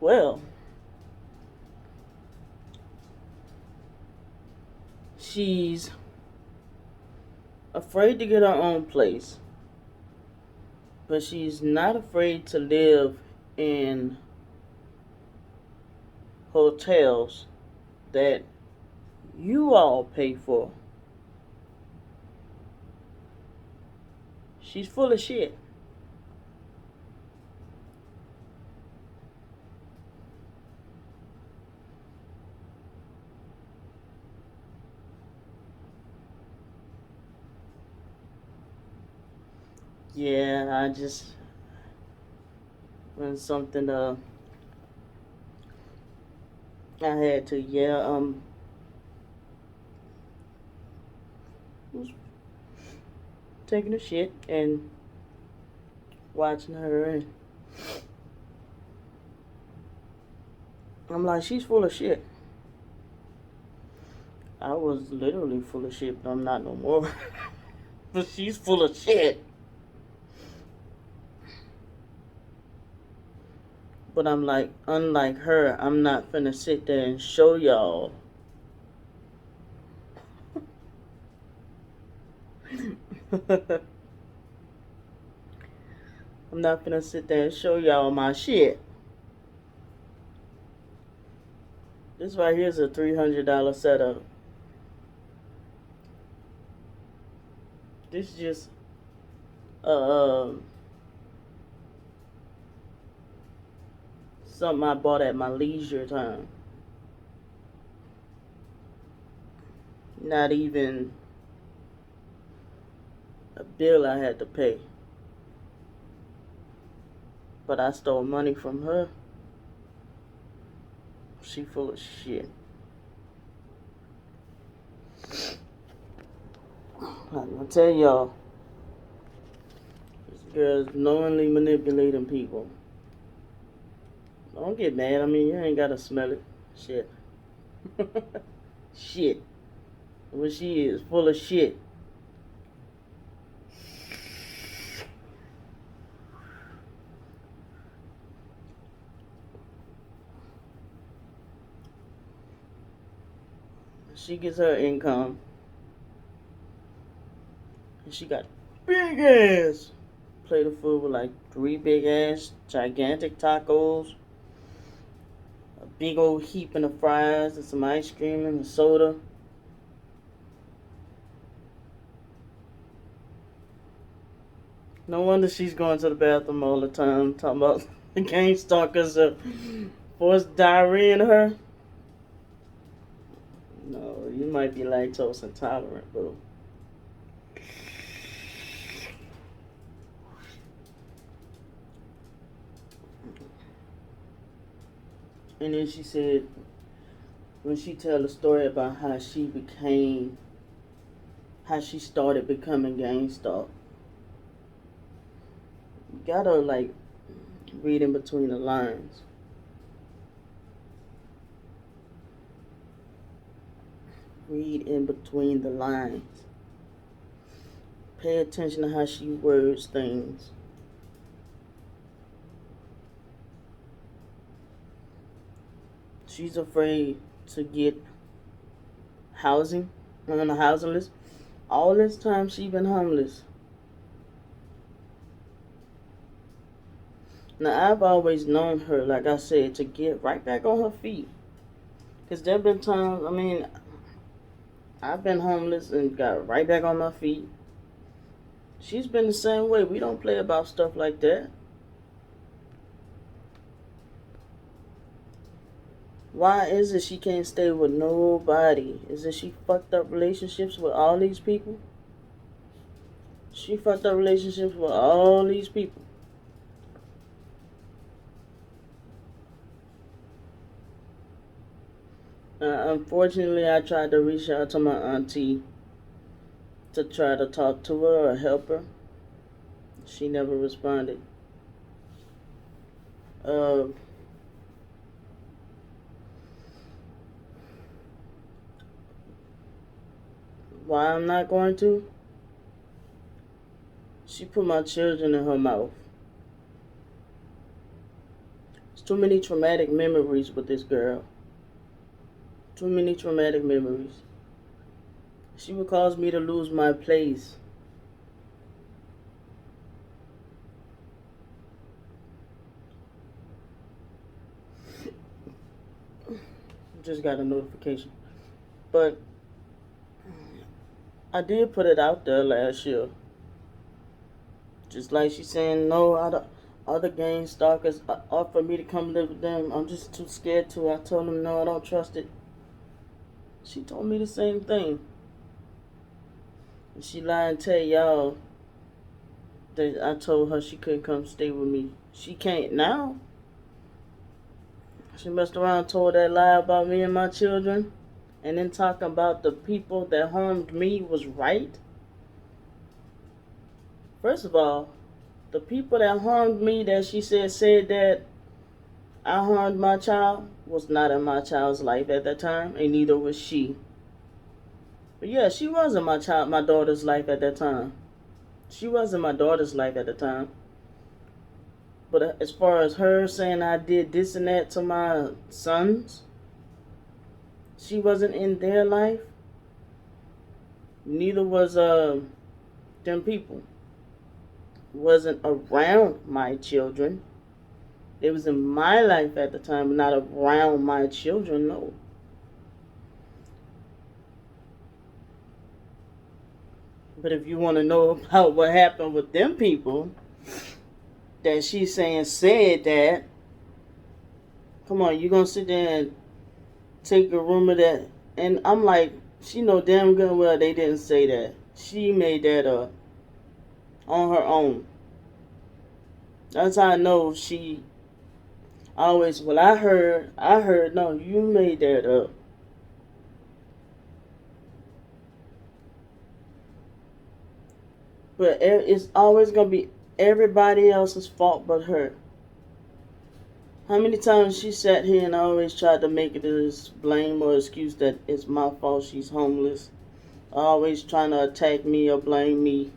Well, she's afraid to get her own place, but she's not afraid to live in hotels that you all pay for. She's full of shit. Yeah, I just when something I had to was taking a shit and watching her, and I'm like, she's full of shit. I was literally full of shit, but I'm not no more. But she's full of shit. But I'm like, unlike her, I'm not finna sit there and show y'all. I'm not finna sit there and show y'all my shit. This right here is a $300 setup. This is just uh, something I bought at my leisure time. Not even a bill I had to pay. But I stole money from her. She full of shit. I'm gonna tell y'all, this girl's knowingly manipulating people. Don't get mad. I mean, you ain't gotta smell it. Shit. Shit. What she is, full of shit. She gets her income, and she got big ass plate of food with like 3 big ass gigantic tacos, a big old heaping of fries, and some ice cream and a soda. No wonder she's going to the bathroom all the time, talking about the gang stalkers forced diarrhea in her. No, you might be lactose intolerant, boo. And then she said, when she tell the story about how she started becoming gang stalked, you gotta like read in between the lines. Read in between the lines. Pay attention to how she words things. She's afraid to get housing on the housing list. All this time she been homeless. Now I've always known her, like I said, to get right back on her feet. Cause there been times, I mean, I've been homeless and got right back on my feet. She's been the same way. We don't play about stuff like that. Why is it she can't stay with nobody? Is it she fucked up relationships with all these people? She fucked up relationships with all these people. Unfortunately, I tried to reach out to my auntie to try to talk to her or help her. She never responded. Uh, why I'm not going to? She put my children in her mouth. Too many traumatic memories with this girl. Too many traumatic memories. She would cause me to lose my place. Just got a notification. But I did put it out there last year. Just like she's saying, no, other gang stalkers offer me to come live with them. I'm just too scared to. I told them, no, I don't trust it. She told me the same thing. And she lied and tell y'all that I told her she couldn't come stay with me. She can't now. She messed around and told that lie about me and my children. And then talking about the people that harmed me was right. First of all, the people that harmed me that she said that I harmed my child was not in my child's life at that time, and neither was she. But yeah, she was in my daughter's life at that time. She was in my daughter's life at the time. But as far as her saying I did this and that to my sons, she wasn't in their life. Neither was them people. Wasn't around my children. It was in my life at the time, but not around my children, no. But if you want to know about what happened with them people that she's saying said that, come on, you gonna sit there and take a rumor that, and I'm like, she know damn good well they didn't say that. She made that up on her own. That's how I know she always, well, I heard, no, you made that up. But it's always going to be everybody else's fault but her. How many times she sat here and always tried to make it this blame or excuse that it's my fault she's homeless. Always trying to attack me or blame me.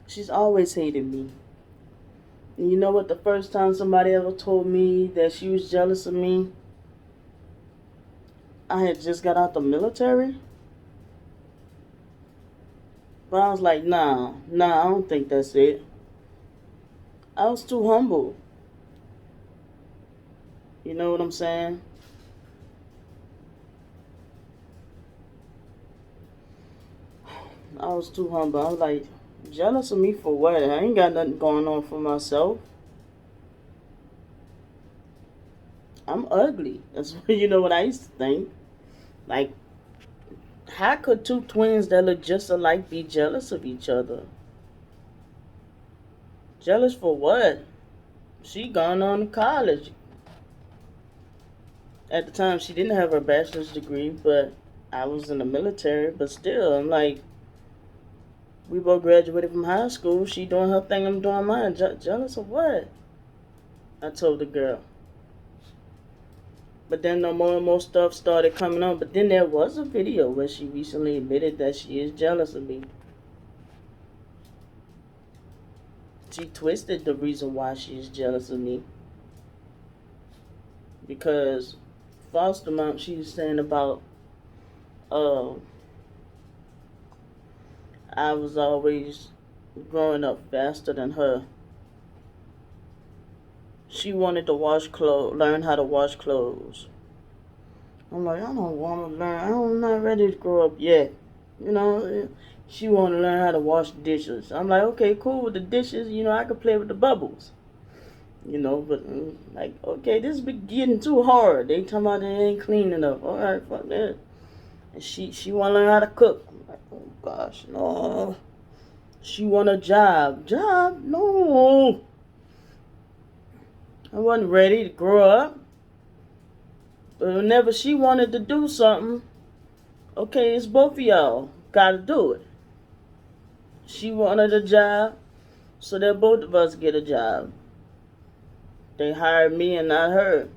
She's always hated me. And you know what? The first time somebody ever told me that she was jealous of me, I had just got out the military. But I was like, nah, I don't think that's it. I was too humble. You know what I'm saying? I was too humble. I was like, jealous of me for what? I ain't got nothing going on for myself. I'm ugly. That's you know what I used to think. Like, how could two twins that look just alike be jealous of each other? Jealous for what? She gone on to college. At the time, she didn't have her bachelor's degree, but I was in the military. But still, I'm like, we both graduated from high school. She doing her thing, I'm doing mine. Jealous of what? I told the girl. But then no more and more stuff started coming on. But then there was a video where she recently admitted that she is jealous of me. She twisted the reason why she is jealous of me. Because foster mom, she was saying about, I was always growing up faster than her. She wanted to learn how to wash clothes. I'm like, I don't want to learn. I'm not ready to grow up yet. You know, she wanted to learn how to wash dishes. I'm like, okay, cool with the dishes. You know, I could play with the bubbles. You know, but like, okay, this is getting too hard. They talking about they ain't clean enough. All right, fuck that. And she want to learn how to cook. I'm like, oh gosh, no. She want a job. Job? No. I wasn't ready to grow up. But whenever she wanted to do something, okay, it's both of y'all gotta do it. She wanted a job, so that both of us get a job. They hired me and not her.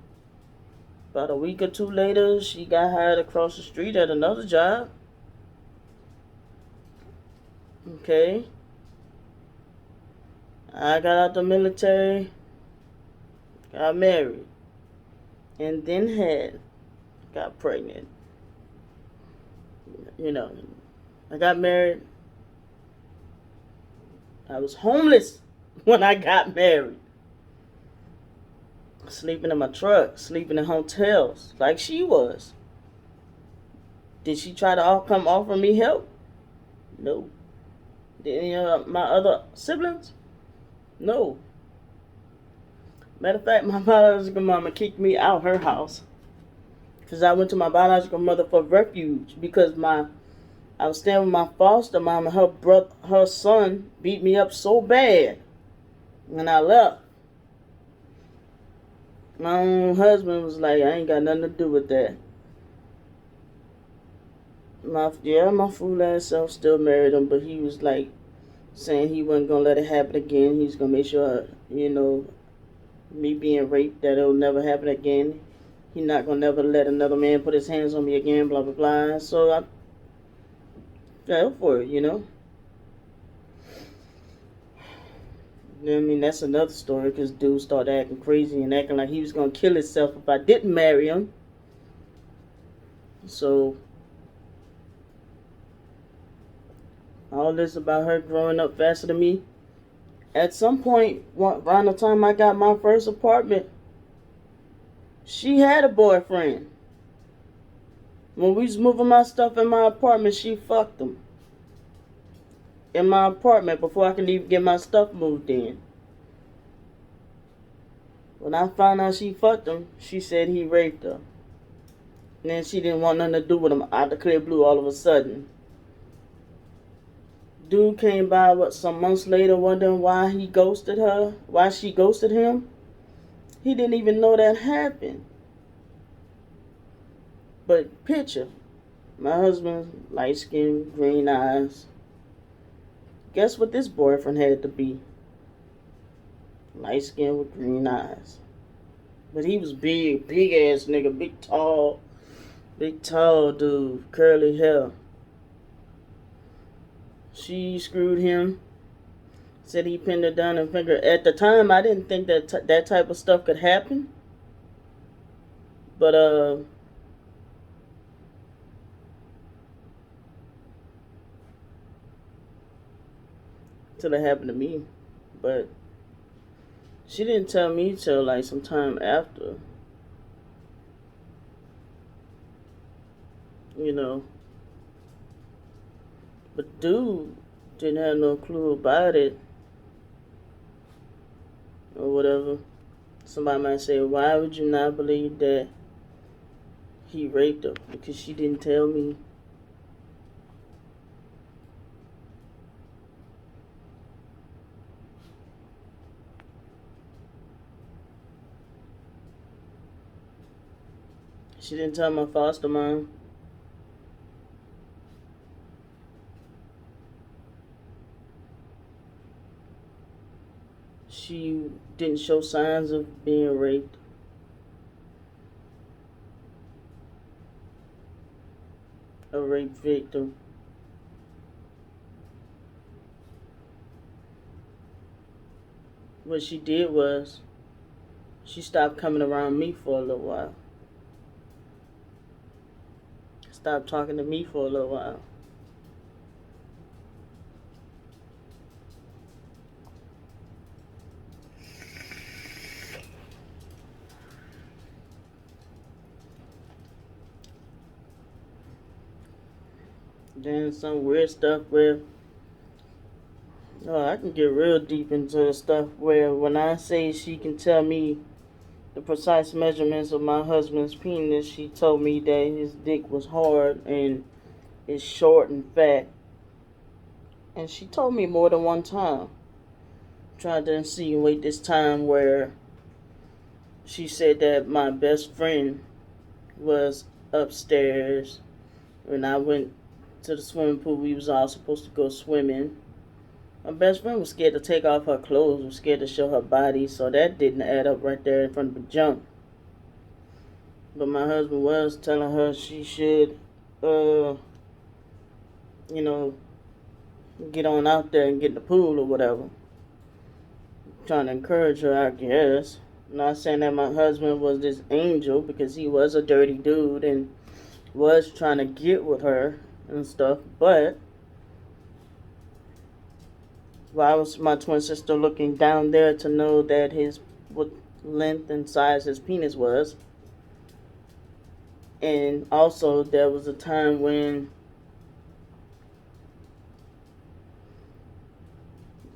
About a week or two later, she got hired across the street at another job. Okay. I got out the military, got married, and then got pregnant. You know, I got married. I was homeless when I got married. Sleeping in my truck, sleeping in hotels, like she was. Did she try to come offer me help? No. Did any of my other siblings? No. Matter of fact, my biological mama kicked me out her house because I went to my biological mother for refuge because I was staying with my foster mom and her son beat me up so bad when I left. My own husband was like, I ain't got nothing to do with that. My fool ass self still married him, but he was like saying he wasn't gonna let it happen again. He's gonna make sure, me being raped, that it'll never happen again. He's not gonna never let another man put his hands on me again, blah blah blah. So I fell for it. I mean, that's another story because dude started acting crazy and acting like he was gonna kill himself if I didn't marry him. So all this about her growing up faster than me. At some point, around the time I got my first apartment, she had a boyfriend. When we was moving my stuff in my apartment, she fucked him in my apartment before I could even get my stuff moved in. When I found out she fucked him, she said he raped her. And then she didn't want nothing to do with him out the clear blue all of a sudden. Dude came by some months later wondering why he ghosted her, why she ghosted him. He didn't even know that happened. But picture, my husband, light skin, green eyes. Guess what this boyfriend had to be? Light skin with green eyes. But he was big ass nigga, big tall dude, curly hair. She screwed him. Said he pinned her down and finger. At the time, I didn't think that that type of stuff could happen. But till it happened to me. But she didn't tell me till like some time after. But dude didn't have no clue about it or whatever. Somebody might say, why would you not believe that he raped her? Because she didn't tell me. She didn't tell my foster mom. She didn't show signs of being raped. A rape victim. What she did was, she stopped coming around me for a little while. Stopped talking to me for a little while. Then some weird stuff where, I can get real deep into the stuff where when I say she can tell me the precise measurements of my husband's penis, she told me that his dick was hard and is short and fat. And she told me more than one time. Tried to insinuate this time where she said that my best friend was upstairs when I went to the swimming pool. We was all supposed to go swimming. My best friend was scared to take off her clothes, was scared to show her body, so that didn't add up right there in front of the jump. But my husband was telling her she should, get on out there and get in the pool or whatever. trying to encourage her, I guess. I'm not saying that my husband was this angel, because he was a dirty dude and was trying to get with her and stuff. But why was my twin sister looking down there to know that his what length and size his penis was? And also, there was a time when,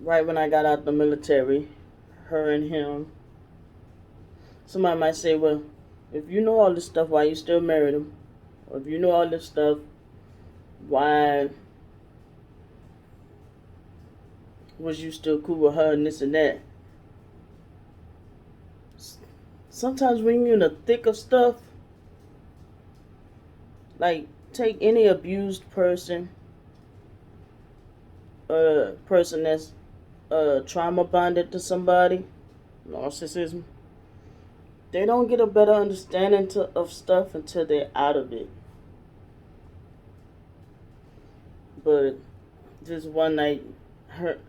right when I got out of the military, her and him, somebody might say, well, if you know all this stuff, why you still married him? Or if you know all this stuff, why was you still cool with her and this and that? Sometimes when you're in the thick of stuff, like, take any abused person, a person that's trauma bonded to somebody, narcissism, they don't get a better understanding of stuff until they're out of it. But just one night,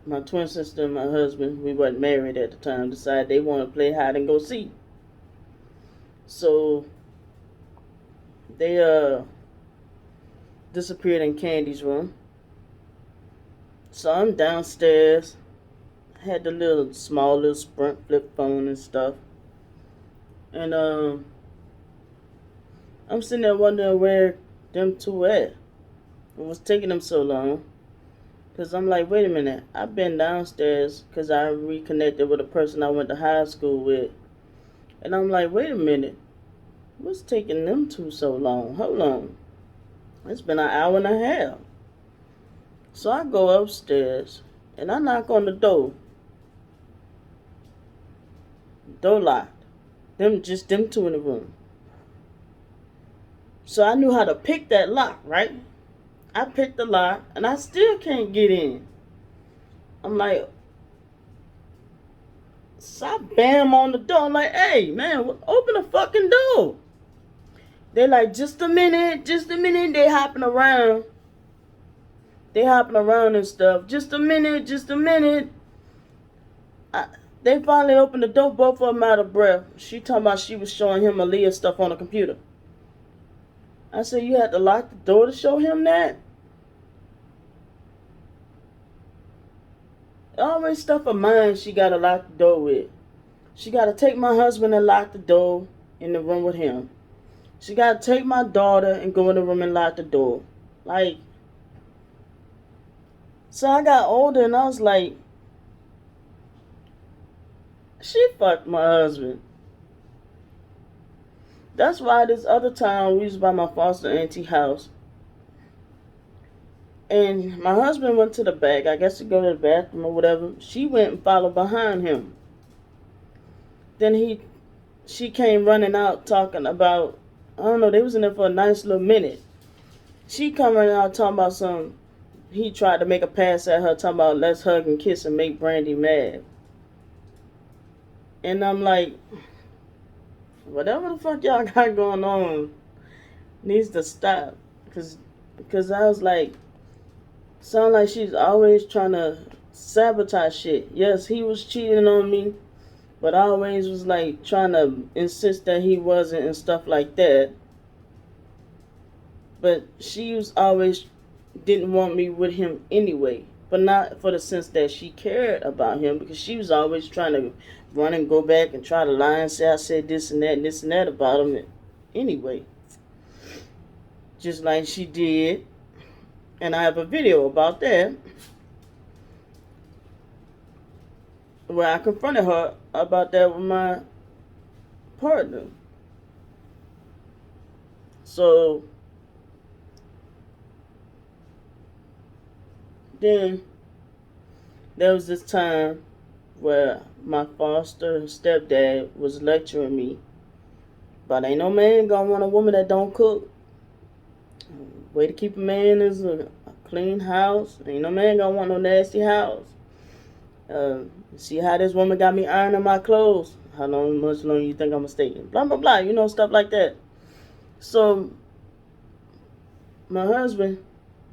my twin sister and my husband, we weren't married at the time, decided they want to play hide and go seek. So they disappeared in Candy's room. So I'm downstairs, had the small little Sprint flip phone and stuff. And I'm sitting there wondering where them two at. It was taking them so long. Because I'm like, wait a minute. I've been downstairs because I reconnected with a person I went to high school with. And I'm like, wait a minute. What's taking them two so long? Hold on. It's been an hour and a half. So I go upstairs and I knock on the door. Door locked. Them two in the room. So I knew how to pick that lock, right? I picked the lock and I still can't get in. I'm like, so I bam on the door. I'm like, hey man, open the fucking door. They're like, just a minute. They hopping around. And stuff. Just a minute. They finally opened the door, both of them out of breath. She talking about she was showing him Aaliyah stuff on the computer. I said, you had to lock the door to show him that? Always stuff of mine she got to lock the door with. She got to take my husband and lock the door in the room with him. She got to take my daughter and go in the room and lock the door. Like, so I got older and I was like, she fucked my husband. That's why this other time we was by my foster auntie house. And my husband went to the back, I guess to go to the bathroom or whatever. She went and followed behind him. Then she came running out talking about, I don't know, they was in there for a nice little minute. She come running out talking about he tried to make a pass at her, talking about let's hug and kiss and make Brandy mad. And I'm like, whatever the fuck y'all got going on needs to stop. Because I was like, sound like she's always trying to sabotage shit. Yes, he was cheating on me, but I always was like trying to insist that he wasn't and stuff like that. But she was always didn't want me with him anyway. But not for the sense that she cared about him, because she was always trying to run and go back and try to lie and say I said this and that about him anyway. Just like she did. And I have a video about that where I confronted her about that with my partner. So then there was this time where my foster stepdad was lecturing me but ain't no man gonna want a woman that don't cook. Way to keep a man is a clean house. Ain't no man gonna want no nasty house. See how this woman got me ironing my clothes? How much longer you think I'm gonna stay? Blah blah blah, stuff like that. So my husband,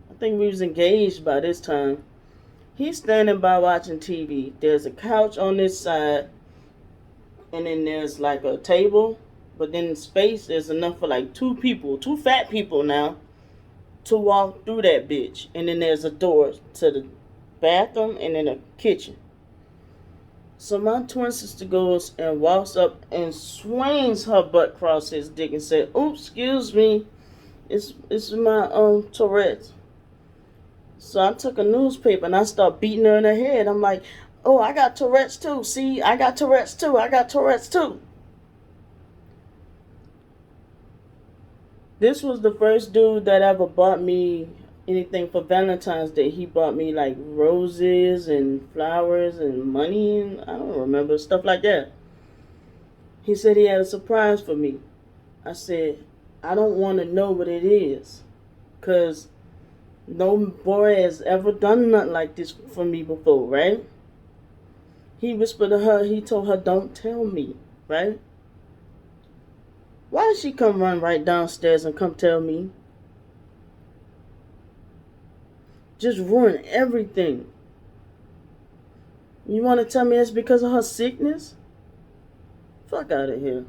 I think we was engaged by this time, He's standing by watching TV. There's a couch on this side, and then there's like a table, but then in space there's enough for like two people, two fat people now, to walk through that bitch. And then there's a door to the bathroom and then a kitchen. So my twin sister goes and walks up and swings her butt across his dick and said, "Oops, excuse me, it's my Tourette's." So I took a newspaper and I started beating her in the head. I'm like, "Oh, I got Tourette's too. See, I got Tourette's too. I got Tourette's too." This was the first dude that ever bought me anything for Valentine's Day. He bought me like roses and flowers and money and I don't remember, stuff like that. He said he had a surprise for me. I said, "I don't want to know what it is, 'cause no boy has ever done nothing like this for me before," right? He whispered to her, he told her, "Don't tell me," right? Why did she come run right downstairs and come tell me? Just ruin everything. You want to tell me it's because of her sickness? Fuck out of here.